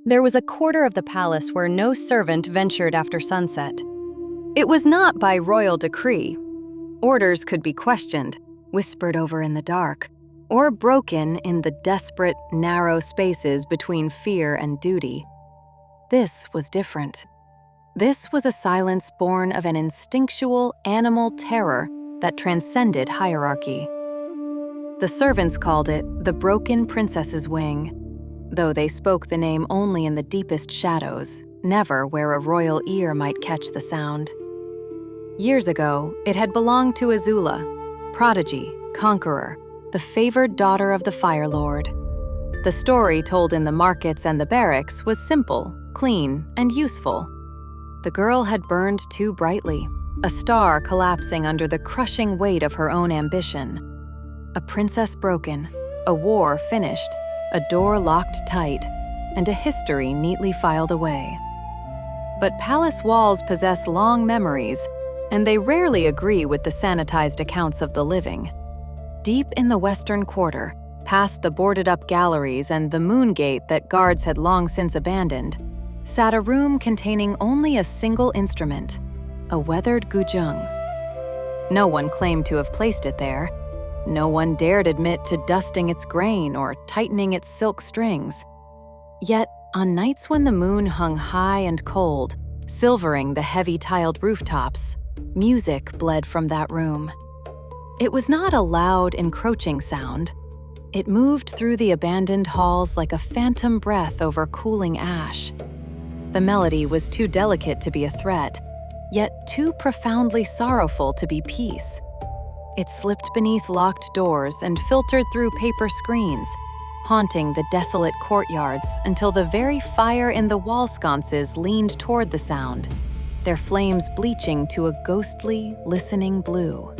There was a quarter of the palace where no servant ventured after sunset. It was not by royal decree. Orders could be questioned, whispered over in the dark, or broken in the desperate, narrow spaces between fear and duty. This was different. This was a silence born of an instinctual, animal terror that transcended hierarchy. The servants called it the Broken Princess's Wing, though they spoke the name only in the deepest shadows, never where a royal ear might catch the sound. Years ago, it had belonged to Azula, prodigy, conqueror, the favored daughter of the Fire Lord. The story told in the markets and the barracks was simple, clean, and useful. The girl had burned too brightly, a star collapsing under the crushing weight of her own ambition. A princess broken, a war finished, a door locked tight, and a history neatly filed away. But palace walls possess long memories, and they rarely agree with the sanitized accounts of the living. Deep in the western quarter, past the boarded-up galleries and the moon gate that guards had long since abandoned, sat a room containing only a single instrument, a weathered guzheng. No one claimed to have placed it there. No one dared admit to dusting its grain or tightening its silk strings. Yet, on nights when the moon hung high and cold, silvering the heavy tiled rooftops, music bled from that room. It was not a loud, encroaching sound. It moved through the abandoned halls like a phantom breath over cooling ash. The melody was too delicate to be a threat, yet too profoundly sorrowful to be peace. It slipped beneath locked doors and filtered through paper screens, haunting the desolate courtyards until the very fire in the wall sconces leaned toward the sound, their flames bleaching to a ghostly, listening blue.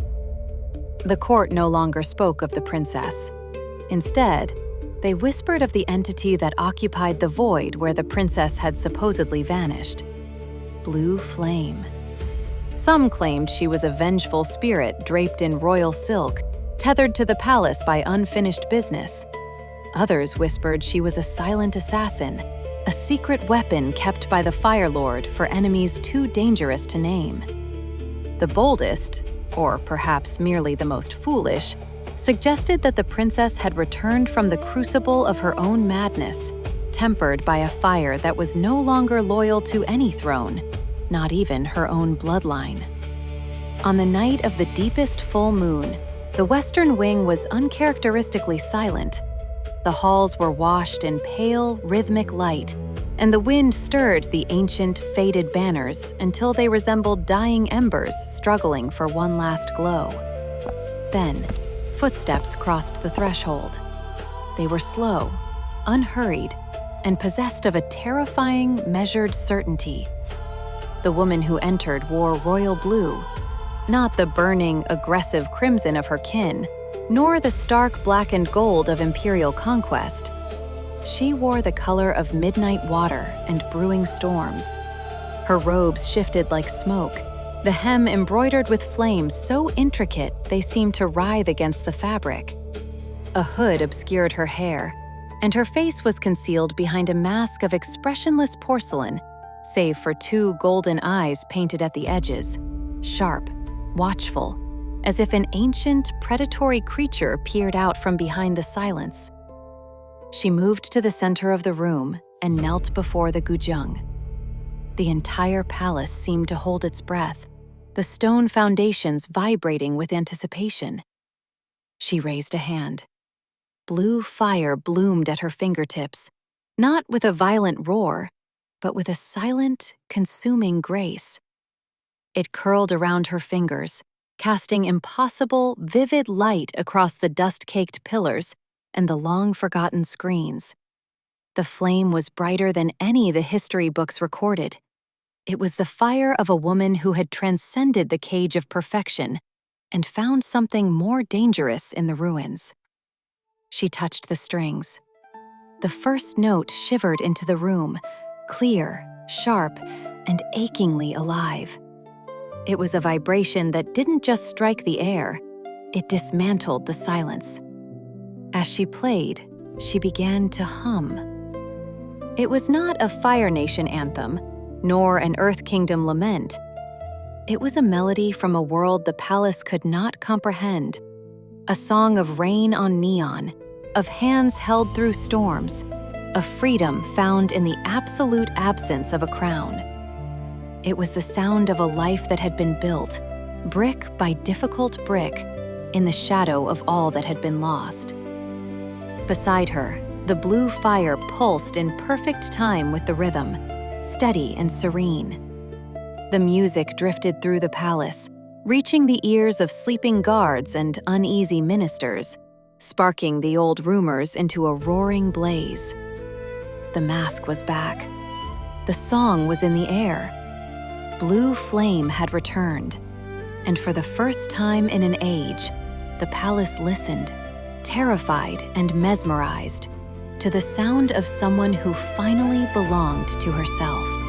The court no longer spoke of the princess. Instead, they whispered of the entity that occupied the void where the princess had supposedly vanished. Blue Flame. Some claimed she was a vengeful spirit draped in royal silk, tethered to the palace by unfinished business. Others whispered she was a silent assassin, a secret weapon kept by the Fire Lord for enemies too dangerous to name. The boldest, or perhaps merely the most foolish, suggested that the princess had returned from the crucible of her own madness, tempered by a fire that was no longer loyal to any throne, not even her own bloodline. On the night of the deepest full moon, the western wing was uncharacteristically silent. The halls were washed in pale, rhythmic light, and the wind stirred the ancient, faded banners until they resembled dying embers struggling for one last glow. Then, footsteps crossed the threshold. They were slow, unhurried, and possessed of a terrifying, measured certainty. The woman who entered wore royal blue, not the burning, aggressive crimson of her kin, nor the stark black and gold of imperial conquest. She wore the color of midnight water and brewing storms. Her robes shifted like smoke, the hem embroidered with flames so intricate they seemed to writhe against the fabric. A hood obscured her hair, and her face was concealed behind a mask of expressionless porcelain, save for two golden eyes painted at the edges, sharp, watchful, as if an ancient, predatory creature peered out from behind the silence. She moved to the center of the room and knelt before the guzheng. The entire palace seemed to hold its breath, the stone foundations vibrating with anticipation. She raised a hand. Blue fire bloomed at her fingertips, not with a violent roar, but with a silent, consuming grace. It curled around her fingers, casting impossible, vivid light across the dust-caked pillars and the long-forgotten screens. The flame was brighter than any the history books recorded. It was the fire of a woman who had transcended the cage of perfection and found something more dangerous in the ruins. She touched the strings. The first note shivered into the room, clear, sharp, and achingly alive. It was a vibration that didn't just strike the air, it dismantled the silence. As she played, she began to hum. It was not a Fire Nation anthem, nor an Earth Kingdom lament. It was a melody from a world the palace could not comprehend, a song of rain on neon, of hands held through storms, of freedom found in the absolute absence of a crown. It was the sound of a life that had been built, brick by difficult brick, in the shadow of all that had been lost. Beside her, the blue fire pulsed in perfect time with the rhythm, steady and serene. The music drifted through the palace, reaching the ears of sleeping guards and uneasy ministers, sparking the old rumors into a roaring blaze. The mask was back. The song was in the air. Blue flame had returned, and for the first time in an age, the palace listened, terrified and mesmerized, to the sound of someone who finally belonged to herself.